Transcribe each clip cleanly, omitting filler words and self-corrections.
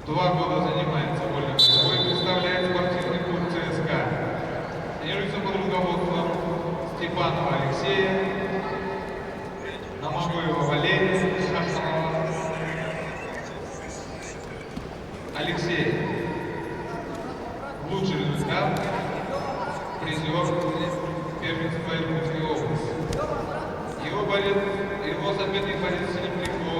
2 года занимается вольной борьбой, представляет спортивный клуб ЦСКА. Тренируется под руководством Степанова Алексея, Намагоева Валерия, Шахманова Алексей. Лучший результат — призер первенства Иркутской области. Его соперник борец с синим трико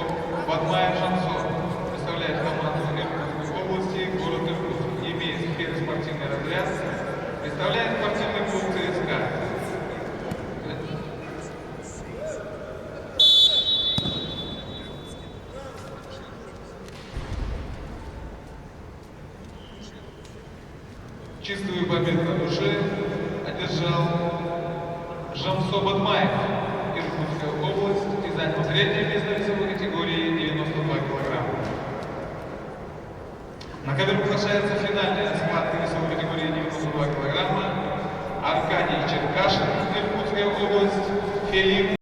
Бадмаев Шамсон представляет команду Иркутской области, город Иркутск. Имеет первый спортивный разряд, представляет спортивный клуб ЦСКА. Чистую победу на душе одержал Жамсо Бадмаев, Иркутская область, и занял 3-е место в весовой категории 92 килограмма. На ковер приглашается финальная схватка весовой категории 92 килограмма. Аркадий Черкашин, Иркутская область, Филипп